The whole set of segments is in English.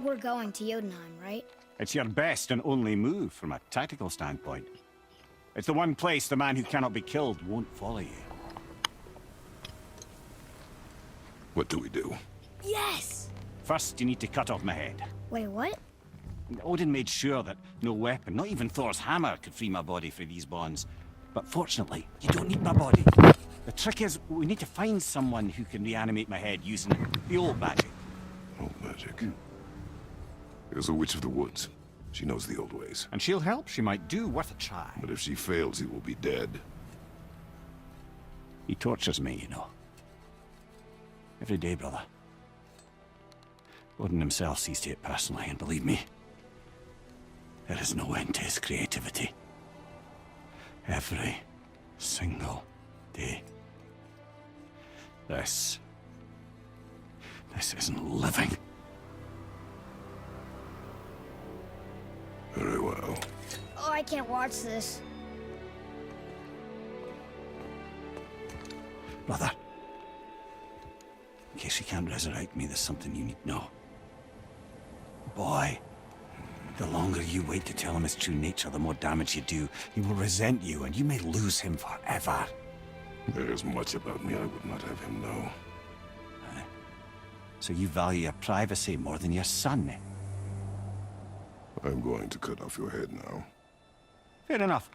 We're going to Jotunheim, right? It's your best and only move from a tactical standpoint. It's the one place the man who cannot be killed won't follow you. What do we do? Yes! First, you need to cut off my head. Wait, what? Odin made sure that no weapon, not even Thor's hammer, could free my body from these bonds. But fortunately, you don't need my body. The trick is, we need to find someone who can reanimate my head using the old magic. Old magic. There's a witch of the woods. She knows the old ways. And she'll help. She might do worth a try. But if she fails, he will be dead. He tortures me, you know. Every day, brother. Odin himself sees to it personally, and believe me, there is no end to his creativity. Every single day. This isn't living. Very well. Oh, I can't watch this. Brother, in case he can't resurrect me, there's something you need to know. Boy, the longer you wait to tell him his true nature, the more damage you do. He will resent you, and you may lose him forever. There is much about me I would not have him know. So you value your privacy more than your son, eh? I'm going to cut off your head now. Fair enough.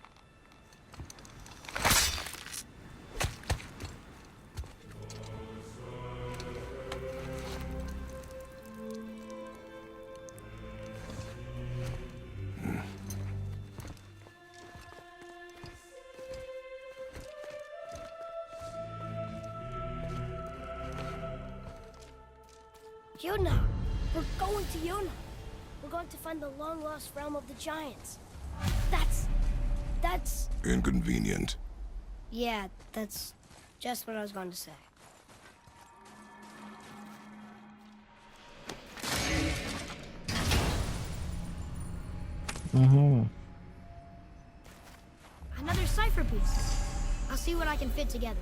Jotunheim! We're going to Jotunheim! We're going to find the long-lost realm of the giants. That's... Inconvenient. Yeah, that's just what I was going to say. Another cipher piece. I'll see what I can fit together.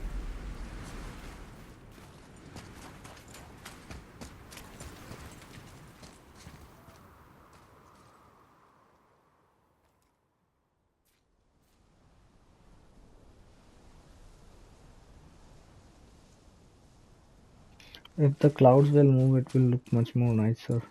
If the clouds will move, it will look much more nicer.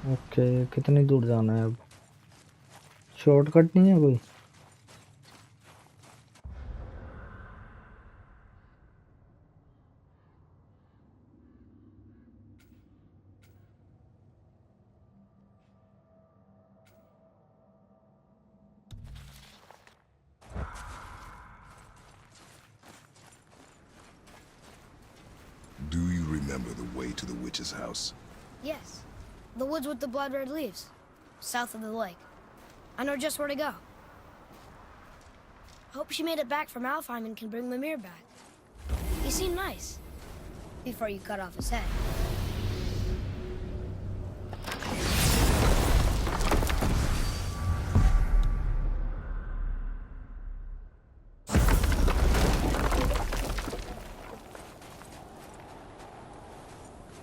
Okay कितनी दूर जाना है अब shortcut नहीं है कोई Do you remember the way to the witch's house? Yes. The woods with the blood-red leaves. South of the lake. I know just where to go. Hope she made it back from Alfheim and can bring Mimir back. He seemed nice. Before you cut off his head.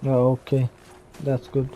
Oh, okay, that's good.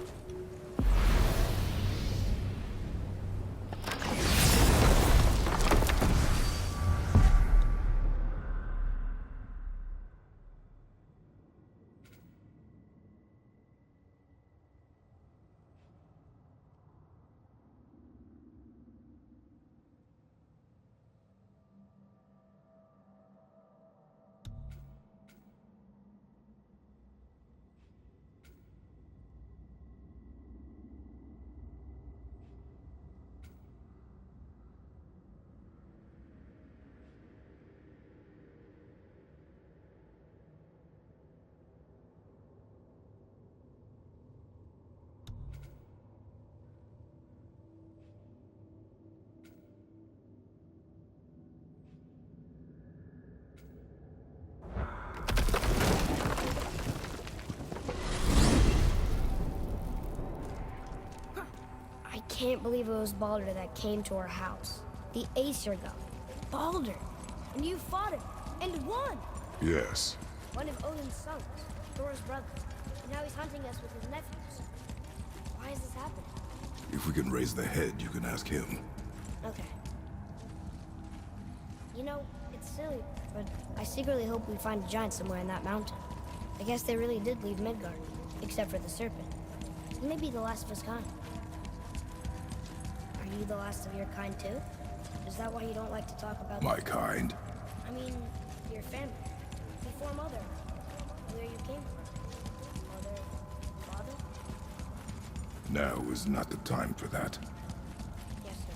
I can't believe it was Baldur that came to our house. The Acer god, Baldur. And you fought him, and won! Yes. One of Odin's sons, Thor's brother. And now he's hunting us with his nephews. Why is this happening? If we can raise the head, you can ask him. Okay. You know, it's silly, but I secretly hope we find a giant somewhere in that mountain. I guess they really did leave Midgard, except for the serpent. He may be the last of his kind. Are you the last of your kind too? Is that why you don't like to talk about My kind? I mean, your family. Before Mother. Where you came from. Mother, father? Now is not the time for that. Yes, sir.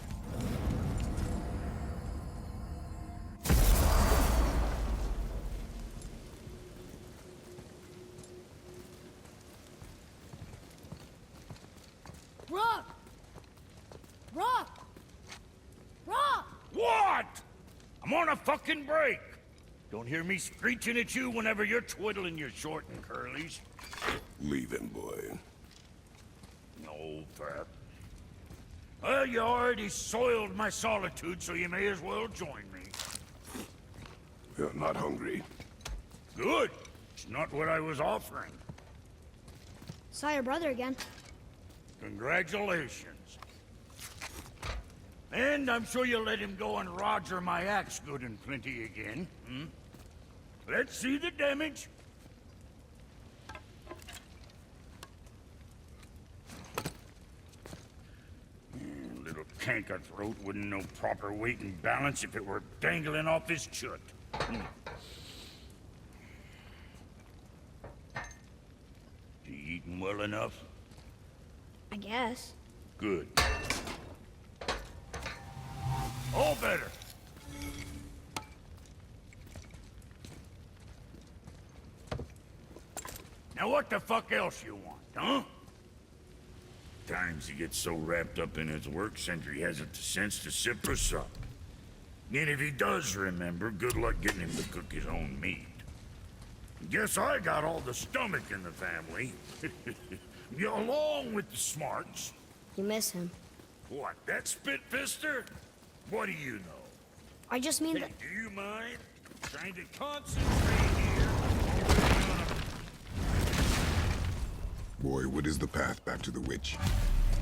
Rock! Rock! Rock! What? I'm on a fucking break. Don't hear me screeching at you whenever you're twiddling your short and curlies. Leave him, boy. No, Fat. Well, you already soiled my solitude, so you may as well join me. You're not hungry. Good. It's not what I was offering. Saw your brother again. Congratulations. And I'm sure you'll let him go and roger my axe good and plenty again, hmm? Let's see the damage. Little canker throat wouldn't know proper weight and balance if it were dangling off his chut. Hmm. You eating well enough? I guess. Good. All better. Now what the fuck else you want, huh? Times he gets so wrapped up in his work, Sentry hasn't the sense to sip or sup. And if he does remember, good luck getting him to cook his own meat. Guess I got all the stomach in the family. Along with the smarts. You miss him. What, that spit-fister? What do you know? I just mean Hey, that... do you mind? Trying to concentrate here. Boy, what is the path back to the witch?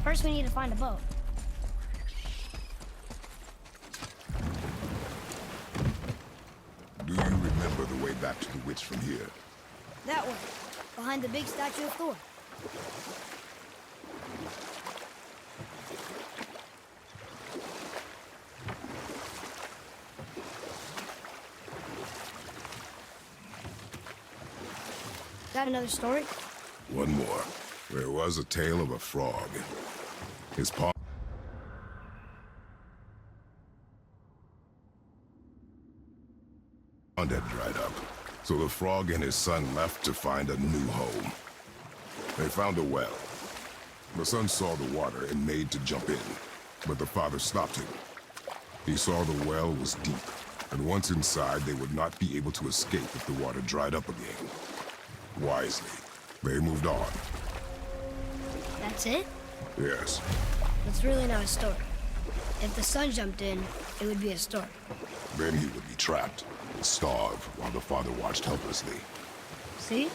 First we need to find a boat. Do you remember the way back to the witch from here? That way. Behind the big statue of Thor. Got another story? One more. There was a tale of a frog. His paw had dried up, so the frog and his son left to find a new home. They found a well. The son saw the water and made to jump in, but the father stopped him. He saw the well was deep, and once inside they would not be able to escape if the water dried up again. Wisely, they moved on. That's it? Yes. It's really not a story. If the son jumped in, it would be a story. Then he would be trapped, and starve, while the father watched helplessly. See?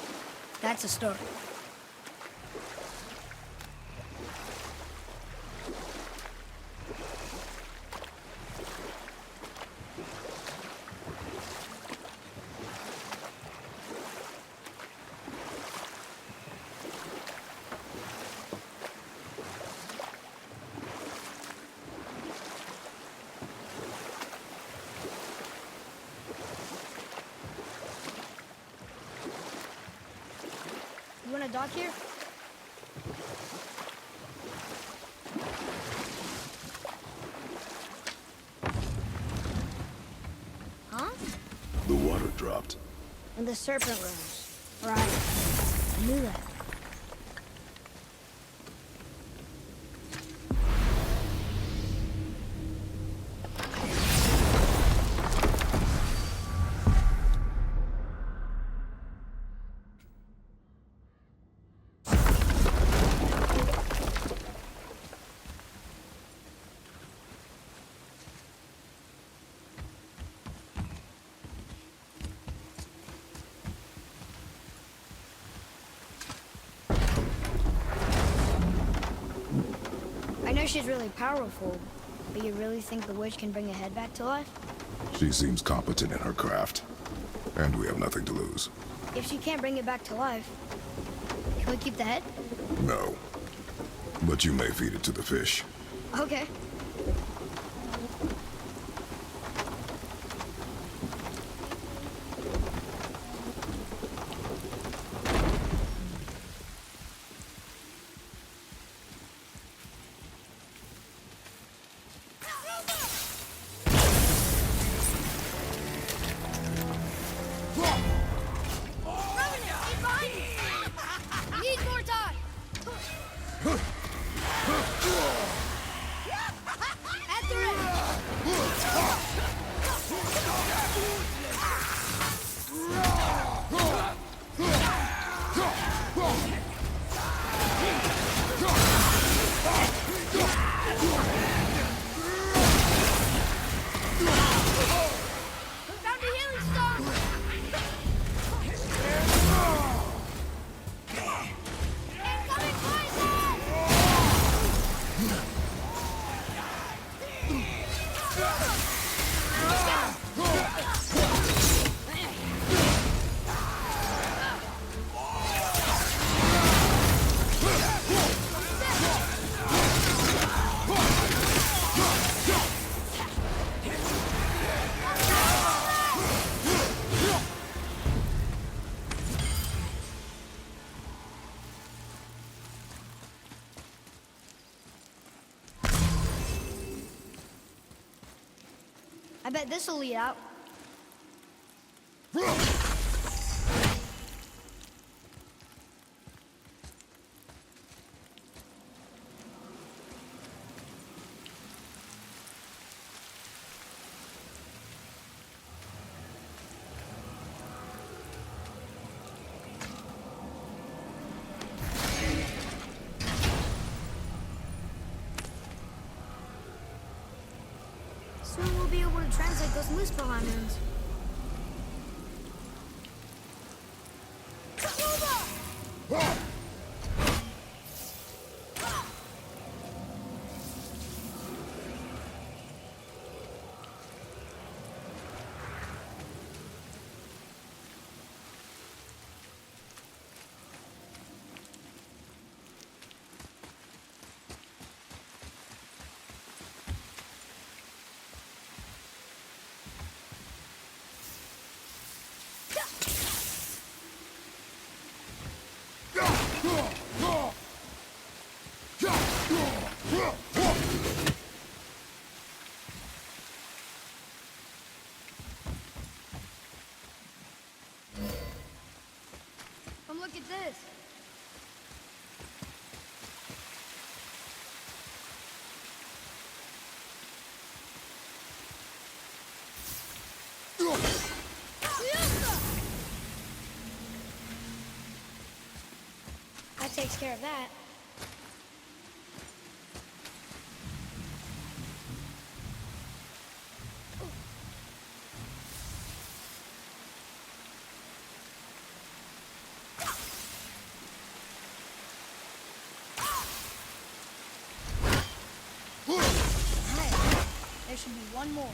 That's a story. You want to dock here? Huh? The water dropped. And the serpent rose. Right. I knew that. fish is really powerful, but you really think the witch can bring a head back to life? She seems competent in her craft, and we have nothing to lose. If she can't bring it back to life, can we keep the head? No. But you may feed it to the fish. Okay. Need more time! At the ready! Found a healing stone! Incoming poison! I bet this'll lead out. Soon we'll be able to translate those Muspelheim runes. Come look at this. That takes care of that. There should be one more.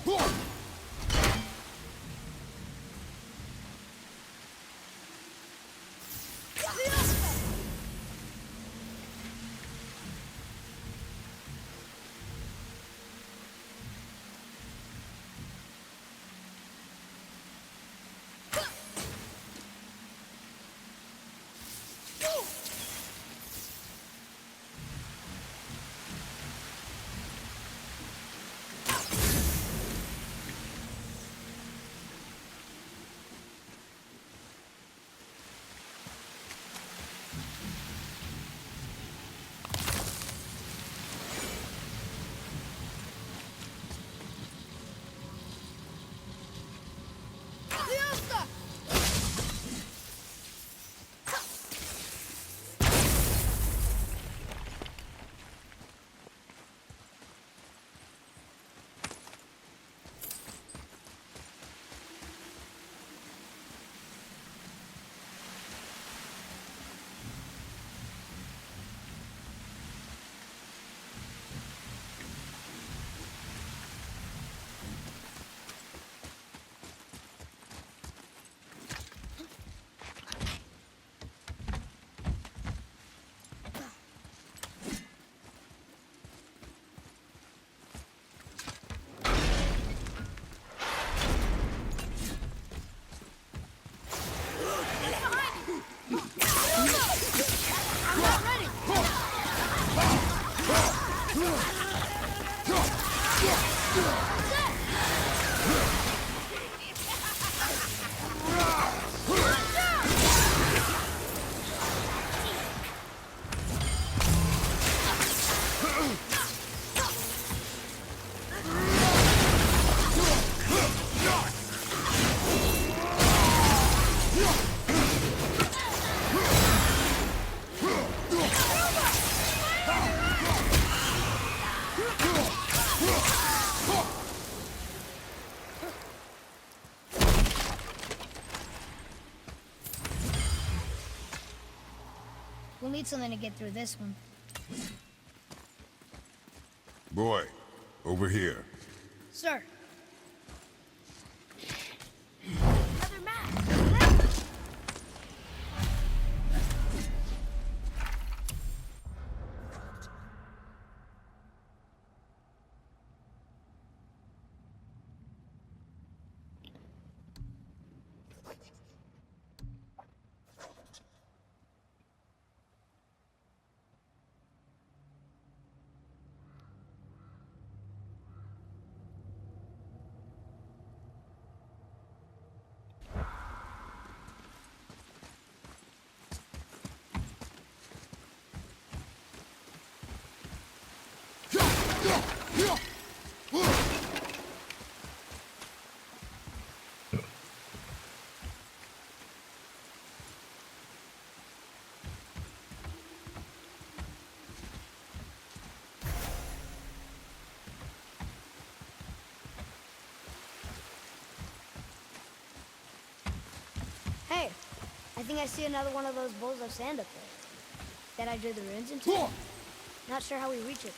We'll need something to get through this one. Boy, over here. Sir. Another map! Hey, I think I see another one of those bowls of sand up there. That I drew the ruins into. Not sure how we reach it.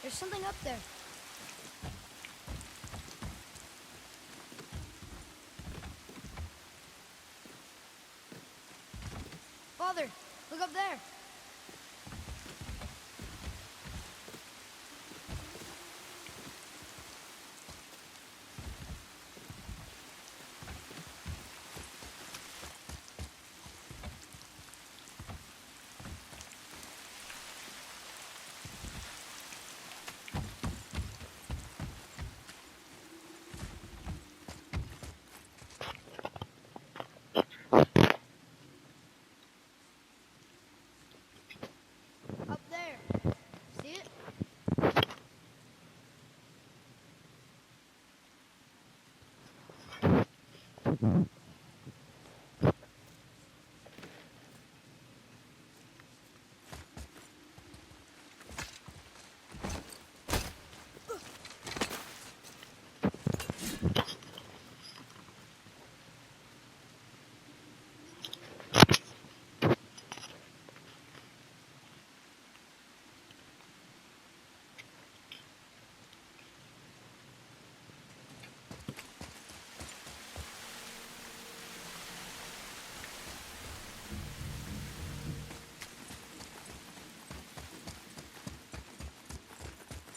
There's something up there. Father, look up there. Up there. See it?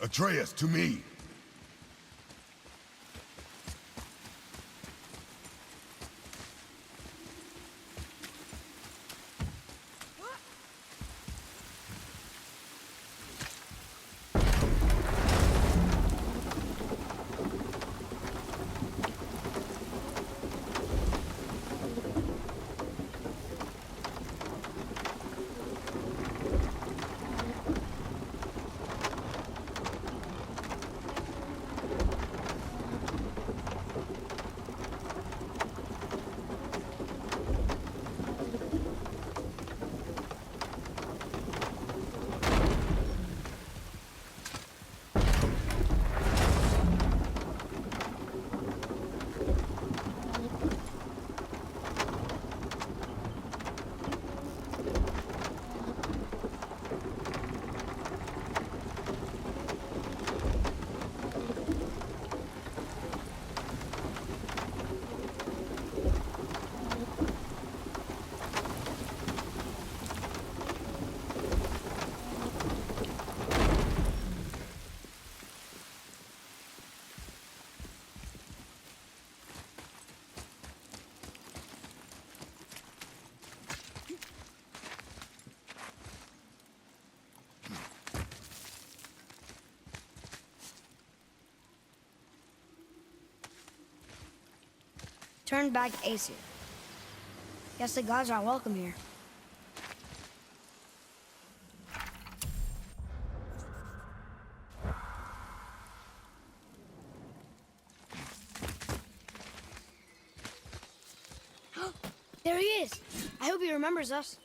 Atreus, to me! turned back Aesir. Guess the gods aren't welcome here. There he is! I hope he remembers us.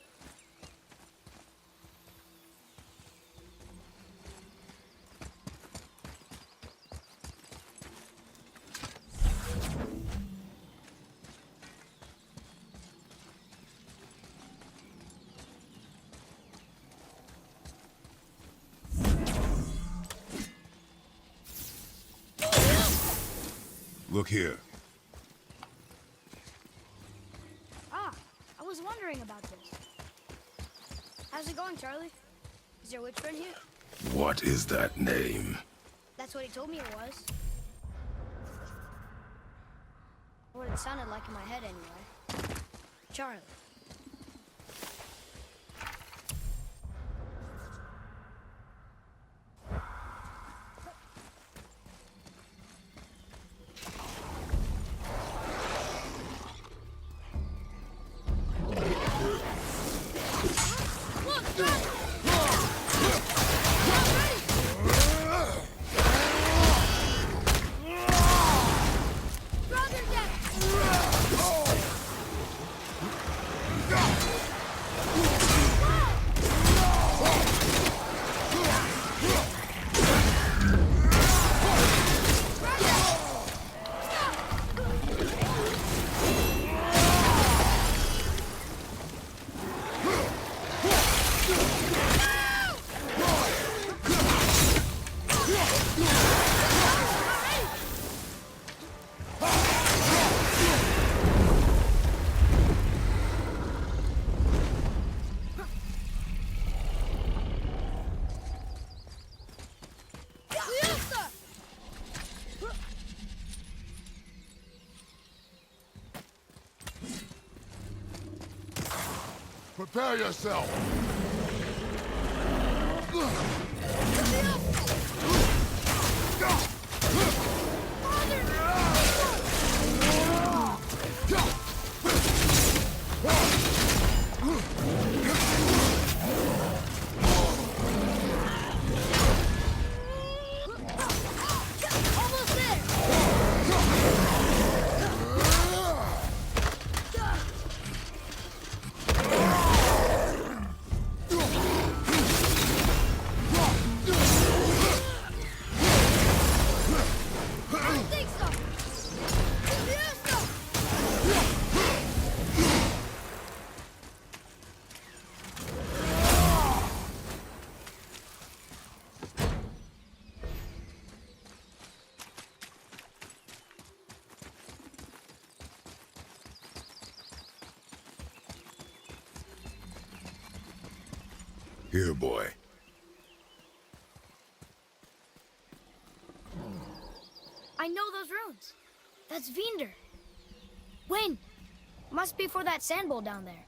Look here. Ah, I was wondering about this. How's it going, Charlie? Is your witch friend here? What is that name? That's what he told me it was. What it sounded like in my head, anyway. Charlie. Prepare yourself! Almost there! I think so! Here, boy. I know those runes. That's Vinder. When? Must be for that sand bowl down there.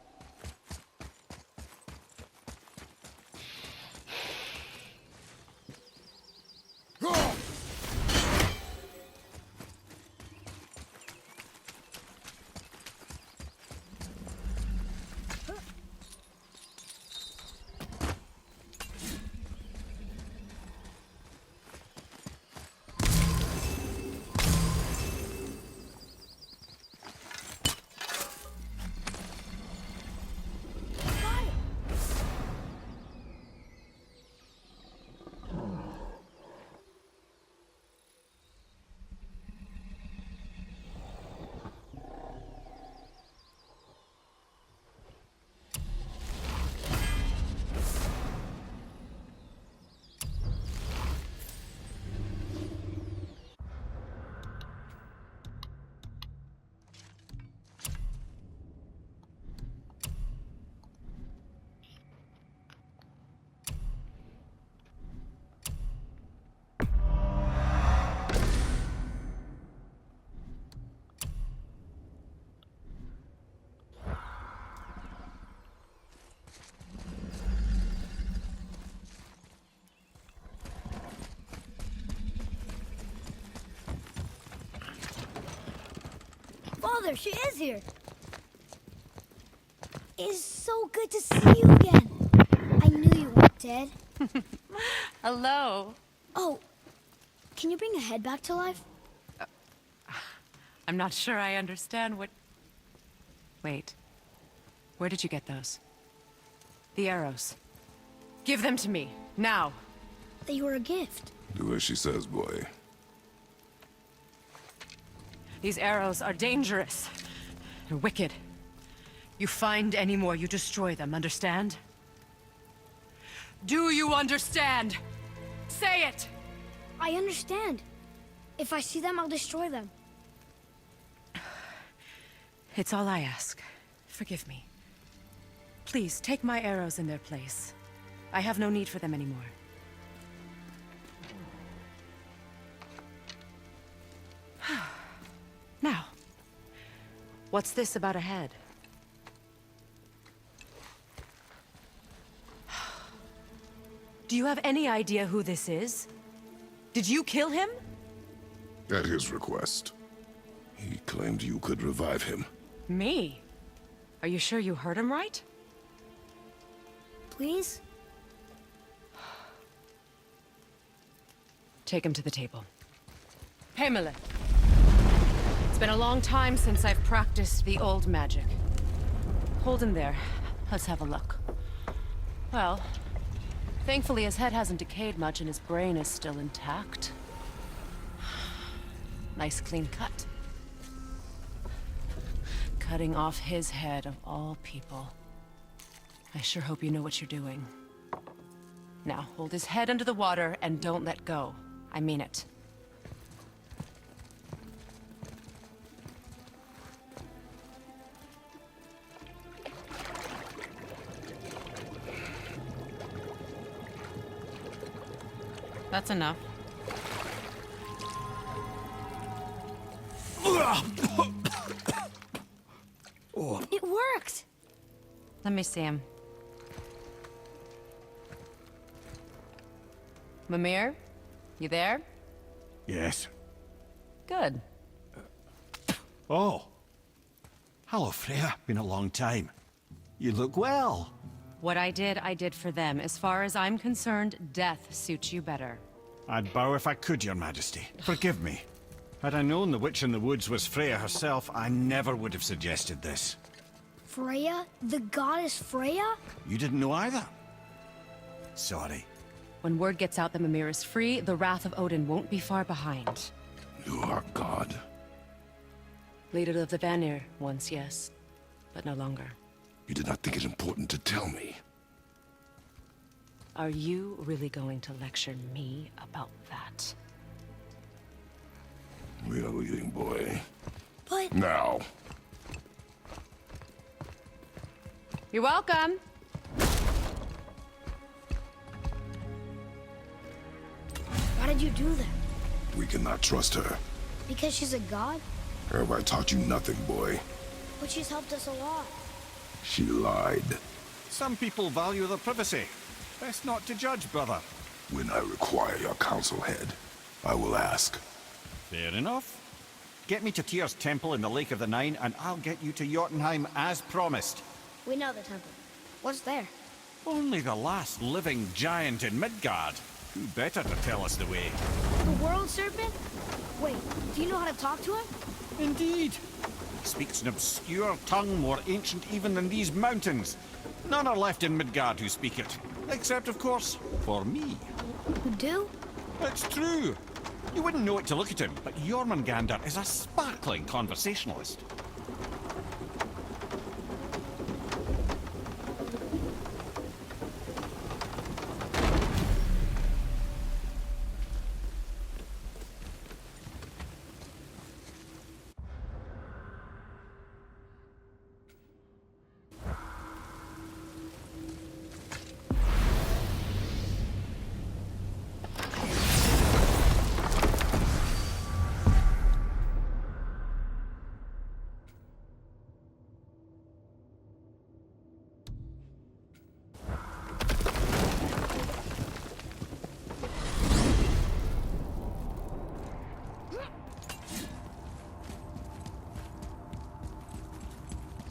Oh, there she is here. It's so good to see you again. I knew you weren't dead. Hello. Oh, can you bring a head back to life? I'm not sure I understand what... Wait. Where did you get those? The arrows. Give them to me, now. They were a gift. Do as she says, boy. These arrows are dangerous. They're wicked. You find any more, you destroy them, understand? Do you understand? Say it! I understand. If I see them, I'll destroy them. It's all I ask. Forgive me. Please, take my arrows in their place. I have no need for them anymore. Now, what's this about a head? Do you have any idea who this is? Did you kill him? At his request. He claimed you could revive him. Me? Are you sure you heard him right? Please? Take him to the table. Pamela. It's been a long time since I've practiced the old magic. Hold him there. Let's have a look. Well, thankfully his head hasn't decayed much and his brain is still intact. Nice clean cut. Cutting off his head of all people. I sure hope you know what you're doing. Now, hold his head under the water and don't let go. I mean it. That's enough. It worked! Let me see him. Mimir? You there? Yes. Good. Oh. Hello, Freya. Been a long time. You look well. What I did for them. As far as I'm concerned, death suits you better. I'd bow if I could, Your Majesty. Forgive me. Had I known the witch in the woods was Freya herself, I never would have suggested this. Freya? The goddess Freya? You didn't know either? Sorry. When word gets out that Mimir is free, the wrath of Odin won't be far behind. You are God. Leader of the Vanir, once yes, but no longer. You did not think it important to tell me. Are you really going to lecture me about that? We are leaving, boy. But... Now. You're welcome. Why did you do that? We cannot trust her. Because she's a god? Have I taught you nothing, boy? But she's helped us a lot. She lied. Some people value their privacy. Best not to judge, brother. When I require your council head, I will ask. Fair enough. Get me to Tyr's temple in the Lake of the Nine, and I'll get you to Jotunheim as promised. We know the temple. What's there? Only the last living giant in Midgard. Who better to tell us the way? The world serpent? Wait, do you know how to talk to him? Indeed. He speaks an obscure tongue more ancient even than these mountains. None are left in Midgard who speak it. Except, of course, for me. You do? It's true. You wouldn't know it to look at him, but Jormungandr is a sparkling conversationalist.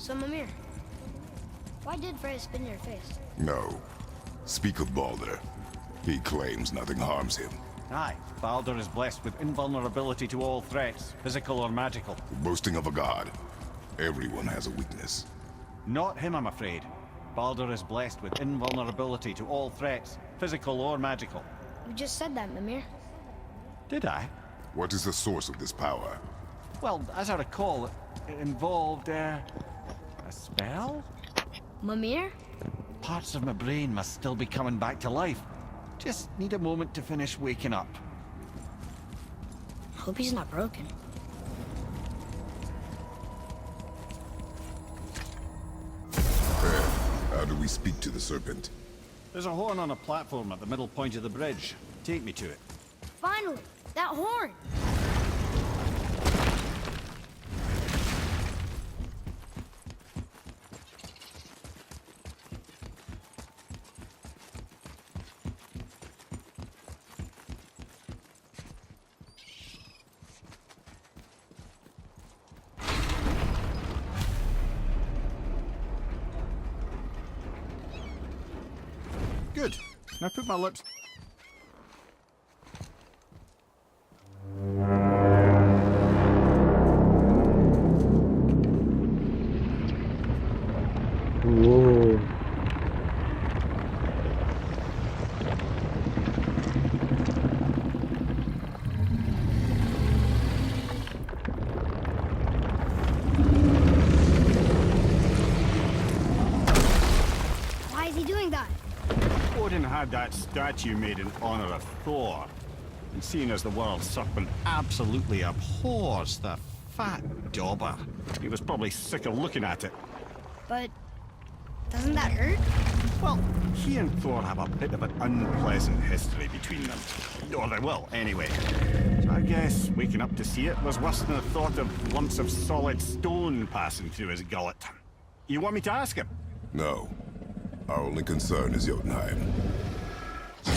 So, Mimir, why did Freya spin your face? No. Speak of Balder. He claims nothing harms him. Aye, Baldur is blessed with invulnerability to all threats, physical or magical. Boasting of a god. Everyone has a weakness. Not him, I'm afraid. Baldur is blessed with invulnerability to all threats, physical or magical. You just said that, Mimir. Did I? What is the source of this power? Well, as I recall, it involved, a spell? Mimir? Parts of my brain must still be coming back to life. Just need a moment to finish waking up. Hope he's not broken. How do we speak to the serpent? There's a horn on a platform at the middle point of the bridge. Take me to it. Finally! That horn! Good. Now put my lips... Whoa. Why is he doing that? Odin had that statue made in honor of Thor. And seeing as the world serpent absolutely abhors the fat dauber, he was probably sick of looking at it. But doesn't that hurt? Well, he and Thor have a bit of an unpleasant history between them. Or they will, anyway. So I guess waking up to see it was worse than the thought of lumps of solid stone passing through his gullet. You want me to ask him? No. Our only concern is Jotunheim. All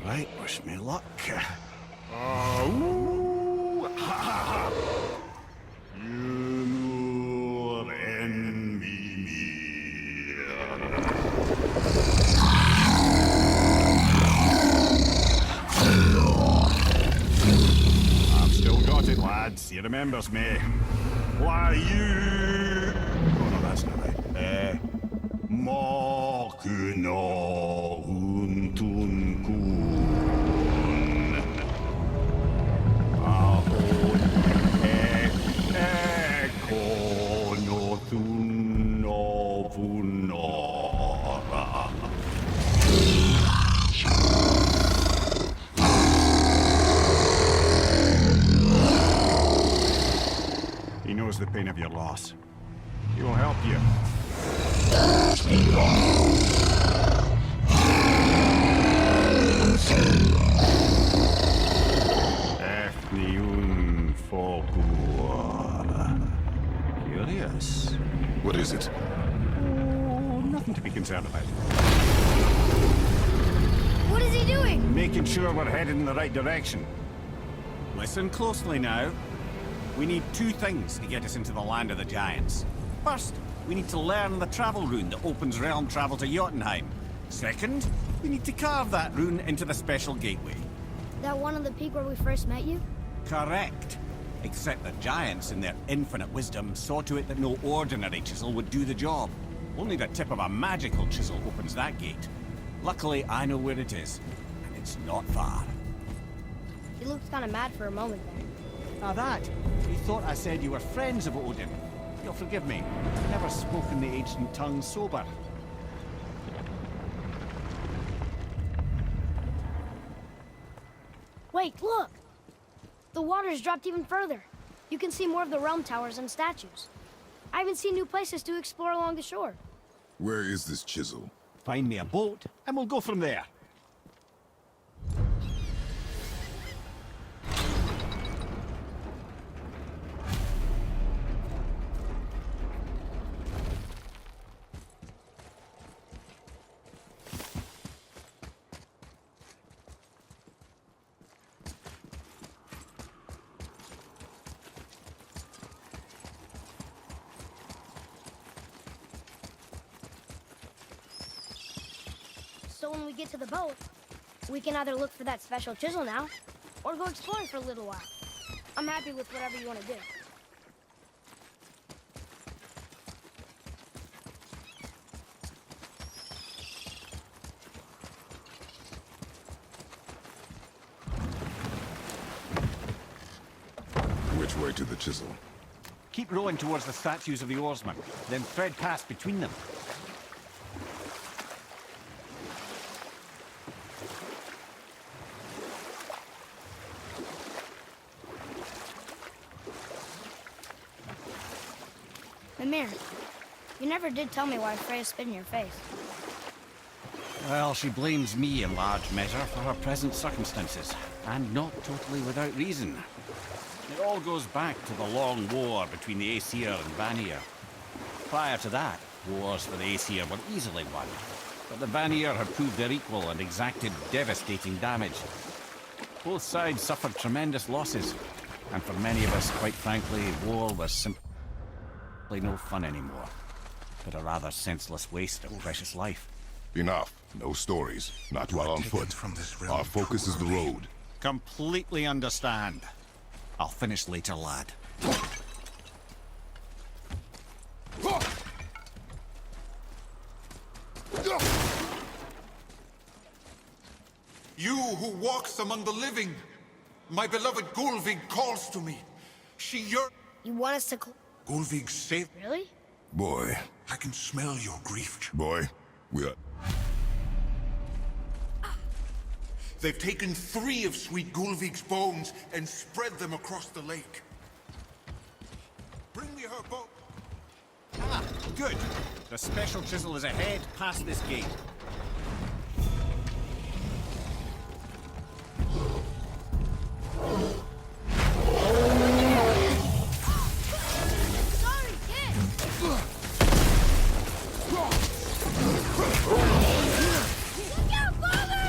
right, wish me luck. Oh, ha ha ha! You envy me. I've still got it, lads. He remembers me. Why you? Oh no, that's not right. Mokuno untun kun. Ahon eko no tun no vunora. He knows the pain of your loss. He will help you. Efniun Fogur. Curious. What is it? Oh, nothing to be concerned about. What is he doing? Making sure we're headed in the right direction. Listen closely now. We need two things to get us into the land of the giants. First, we need to learn the travel rune that opens realm travel to Jotunheim. Second, we need to carve that rune into the special gateway. That one on the peak where we first met you? Correct. Except the giants, in their infinite wisdom, saw to it that no ordinary chisel would do the job. Only the tip of a magical chisel opens that gate. Luckily, I know where it is, and it's not far. He looked kind of mad for a moment there. Now that, you thought I said you were friends of Odin. You'll forgive me. I've never spoken the ancient tongue sober. Wait, look! The water's dropped even further. You can see more of the realm towers and statues. I even see new places to explore along the shore. Where is this chisel? Find me a boat, and we'll go from there. So when we get to the boat, we can either look for that special chisel now, or go exploring for a little while. I'm happy with whatever you want to do. Which way to the chisel? Keep rowing towards the statues of the oarsmen, then thread past between them. Mimir, you never did tell me why Freya spit in your face. Well, she blames me in large measure for her present circumstances, and not totally without reason. It all goes back to the long war between the Aesir and Vanir. Prior to that, wars for the Aesir were easily won, but the Vanir had proved their equal and exacted devastating damage. Both sides suffered tremendous losses, and for many of us, quite frankly, war was simply no fun anymore, but a rather senseless waste of precious life. Enough. No stories. Not while on foot. Our focus is the road. Completely understand. I'll finish later, lad. You who walks among the living, my beloved Gulvig calls to me. She You want us to Gulvig saved. Really? Boy. I can smell your grief. Boy. We are... They've taken 3 of sweet Gulvig's bones and spread them across the lake. Bring me her bone. Ah, good. The special chisel is ahead past this gate. Sorry, kid! Look out, father!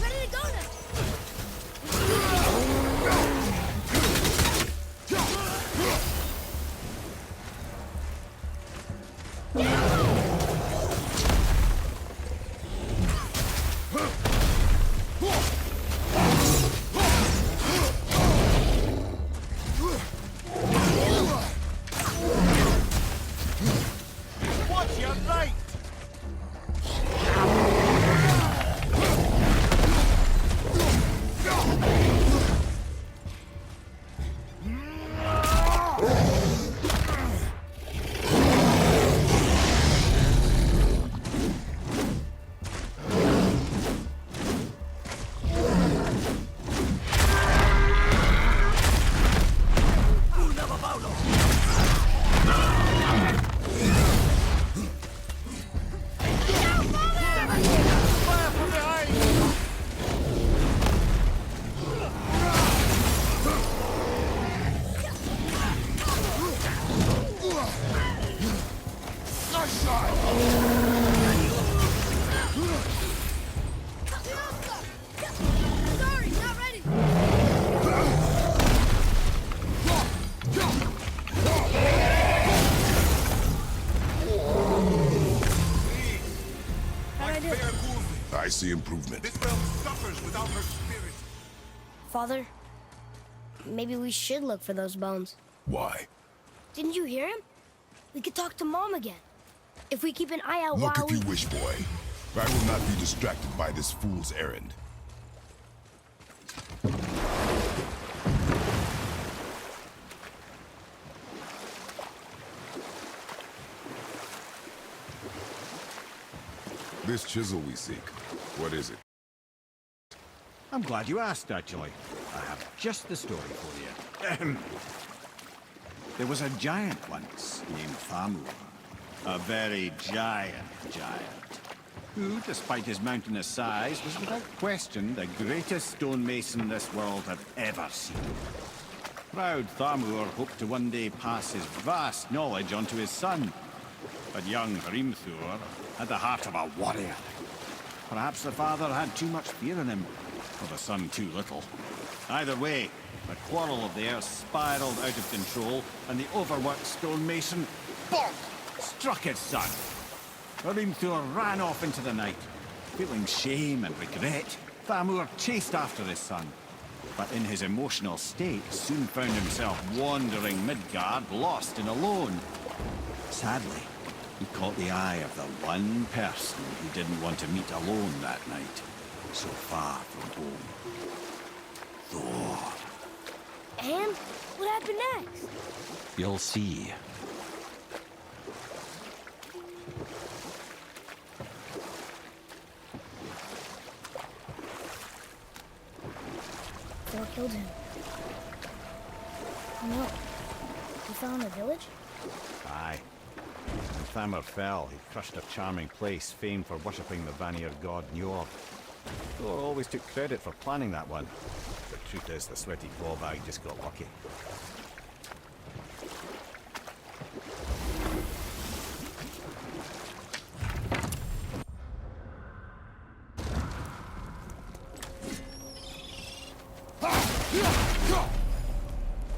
Ready to go now! Watch your right! Fire from behind! Sorry, not ready! How'd I do? Fair Gulvig. I see improvement. This realm suffers without her spirit. Father, maybe we should look for those bones. Why? Didn't you hear him? We could talk to Mom again. If we keep an eye out Look while if you wish, boy. I will not be distracted by this fool's errand. This chisel we seek, what is it? I'm glad you asked, actually. I have just the story for you. Ahem. There was a giant once named Thamur. A very giant, who, despite his mountainous size, was without question the greatest stonemason this world had ever seen. Proud Thamur hoped to one day pass his vast knowledge onto his son. But young Hrimthur had the heart of a warrior. Perhaps the father had too much fear in him, or the sun too little. Either way, the quarrel of theirs spiraled out of control, and the overworked stonemason, bonk, struck his son. Hrimthur ran off into the night. Feeling shame and regret, Thamur chased after his son, but in his emotional state soon found himself wandering Midgard, lost and alone. Sadly, he caught the eye of the one person he didn't want to meet alone that night, so far from home. Thor. And what happened next? You'll see. Thor killed him. Oh no. He fell in the village? Aye. When Thamur fell, he crushed a charming place famed for worshipping the Vanir god Njord. Thor always took credit for planning that one. The truth is, the sweaty clawbag just got lucky.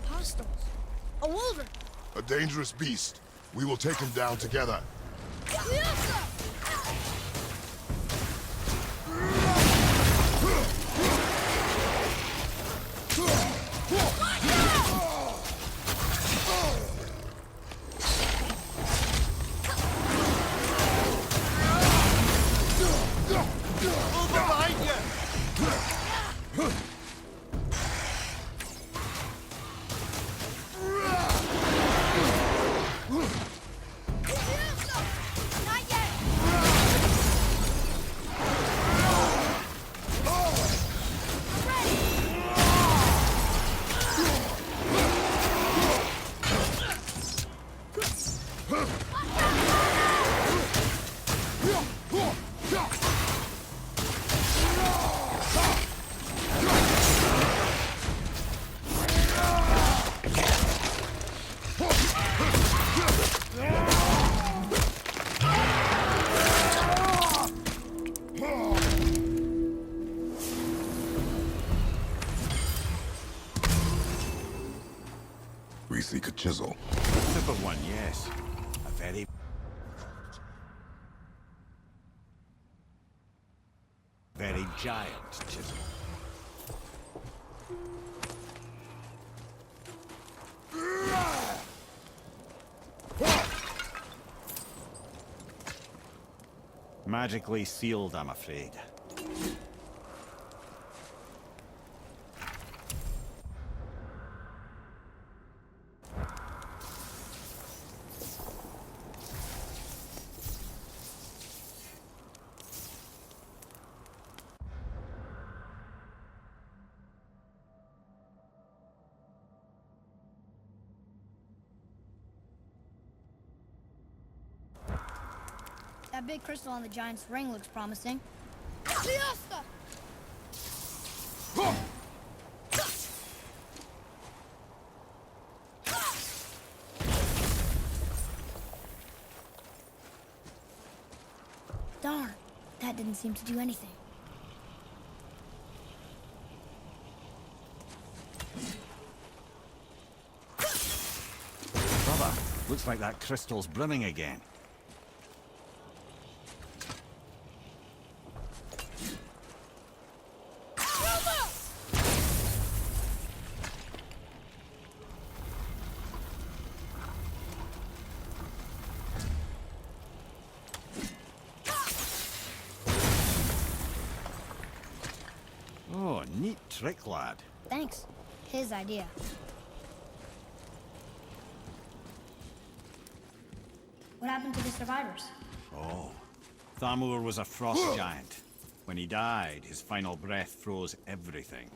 Hostiles. A wolver. A dangerous beast. We will take him down together. We seek a chisel. Tip of one, yes. A very giant chisel. Magically sealed, I'm afraid. That big crystal on the giant's ring looks promising. Darn, that didn't seem to do anything. Brother, looks like that crystal's brimming again. Oh, neat trick, lad. Thanks. His idea. What happened to the survivors? Oh, Thamur was a frost giant. When he died, his final breath froze everything.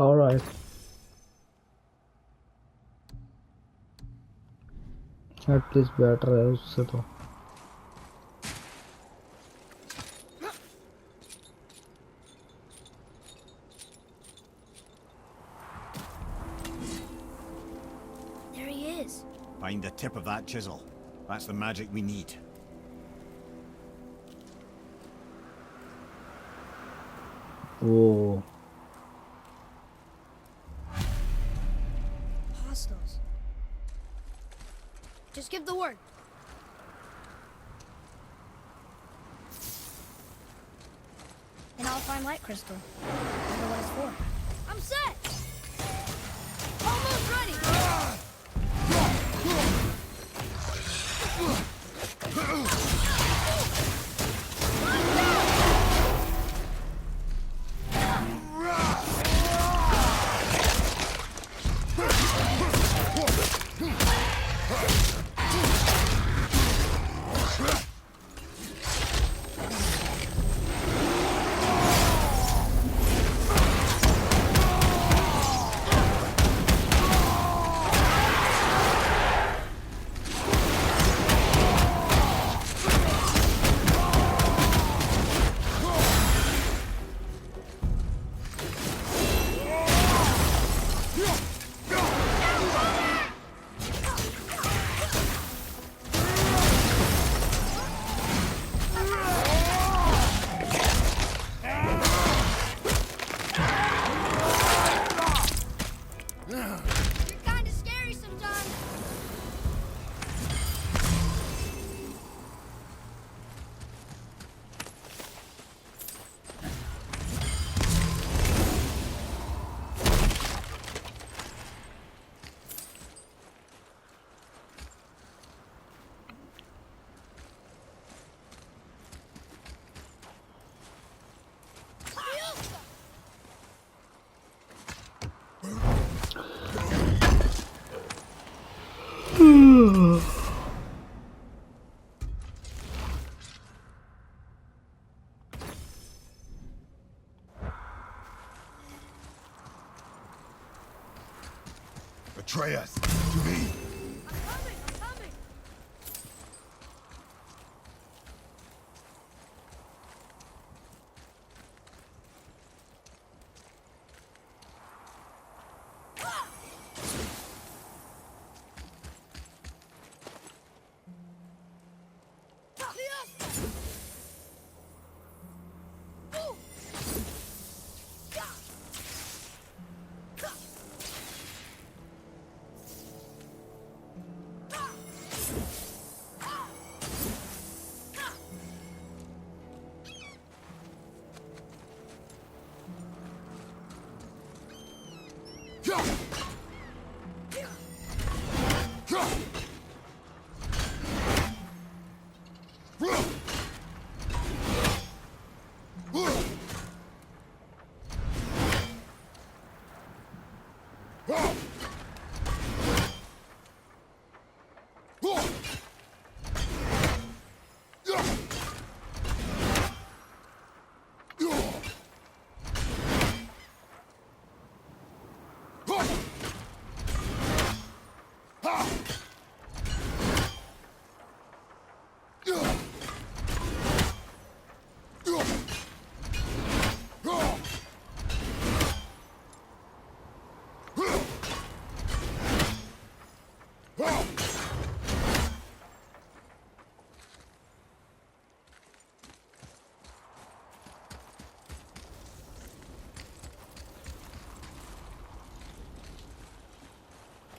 All right. At least better है उससे तो. There he is. Find the tip of that chisel. That's the magic we need. वो Hostiles. Just give the word. And I'll find light crystal. I know what it's for. I'm set! Almost ready! Atreus, to me. I'm coming!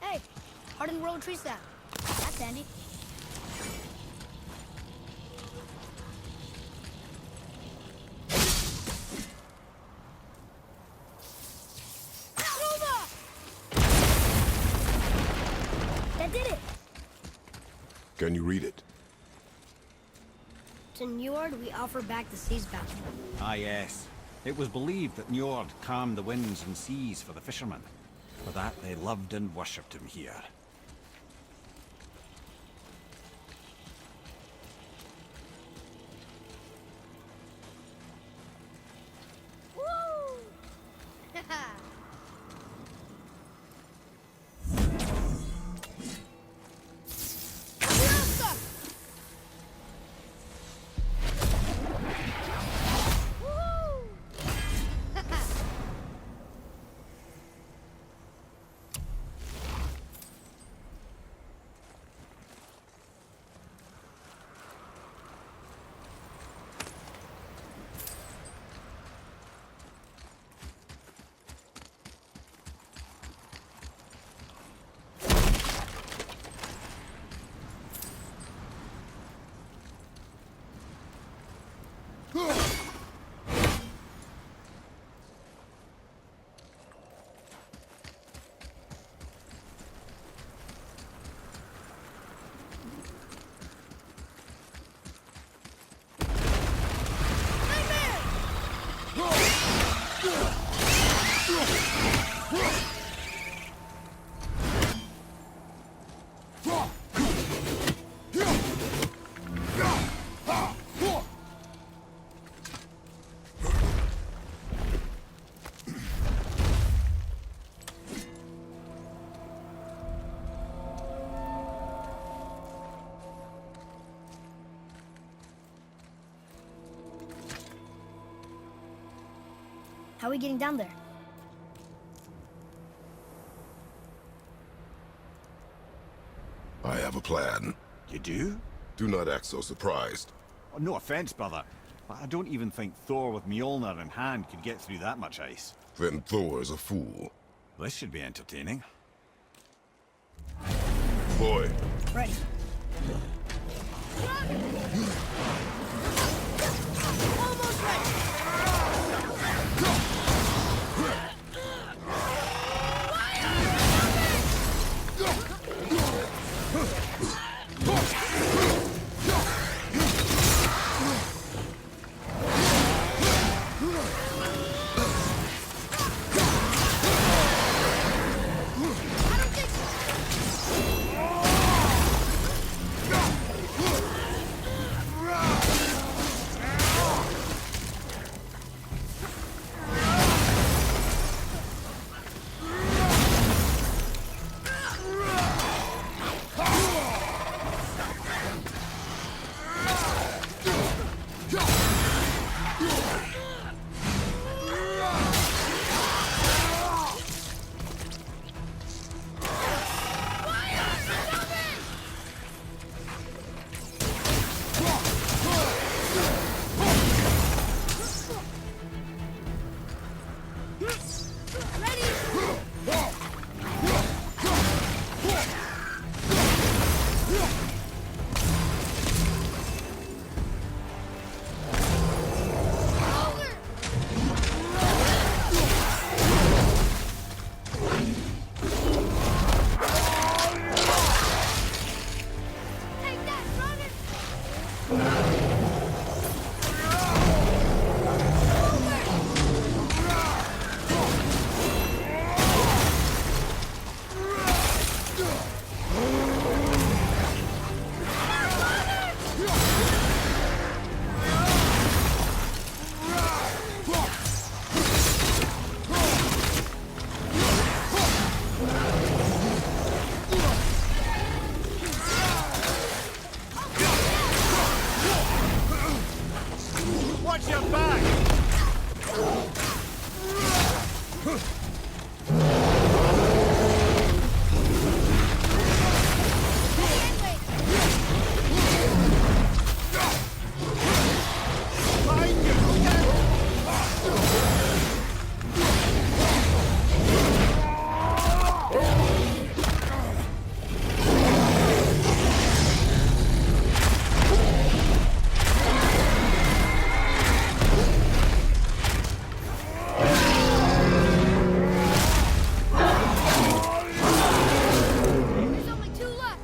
Hey, hardened road tree sap. That's handy. That did it! Can you read it? To Njord, we offer back the sea's bounty. Ah, yes. It was believed that Njord calmed the winds and seas for the fishermen. For that, they loved and worshipped him here. Woo! How are we getting down there? I have a plan. You do? Do not act so surprised. Oh, no offense, brother, but I don't even think Thor with Mjolnir in hand could get through that much ice. Then Thor is a fool. This should be entertaining. Boy, Ready. Almost ready. Watch your back! There's only two left.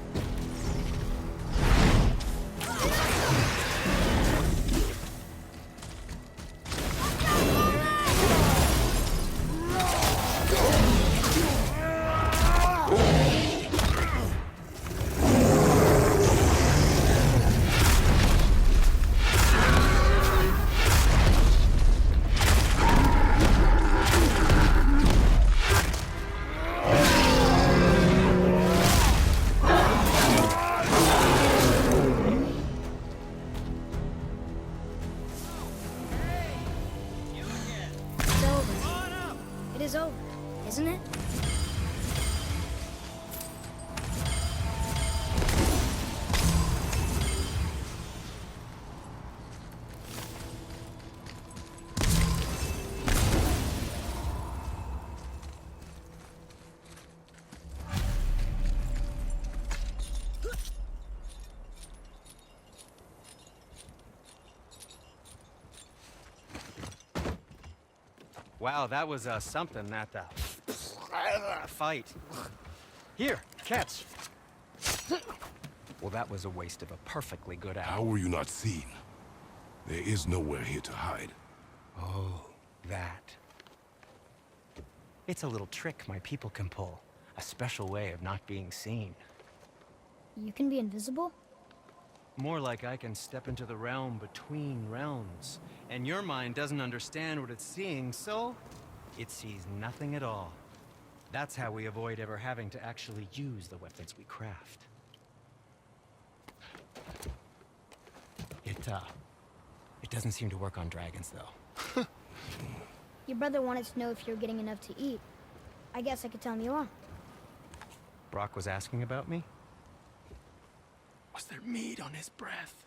It's over. It is over, isn't it? Wow, that was something, that fight. Here, catch. Well, that was a waste of a perfectly good how hour. were you not seen? There is nowhere here to hide. Oh, that. It's a little trick my people can pull. A special way of not being seen. You can be invisible? More like I can step into the realm between realms. And your mind doesn't understand what it's seeing, so it sees nothing at all. That's how we avoid ever having to actually use the weapons we craft. It doesn't seem to work on dragons, though. Your brother wanted to know if you were getting enough to eat. I guess I could tell him you are. Brock was asking about me? Was there meat on his breath?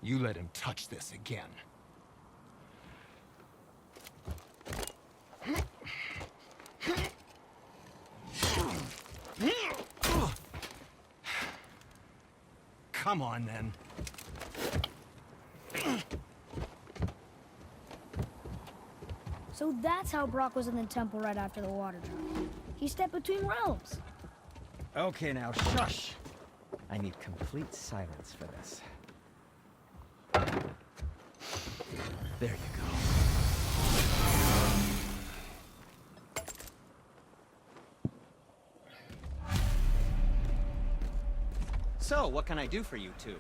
You let him touch this again. Come on, then. So that's how Brock was in the temple right after the water dropped. He stepped between realms. Okay, now shush. I need complete silence for this. There you go. So, what can I do for you two?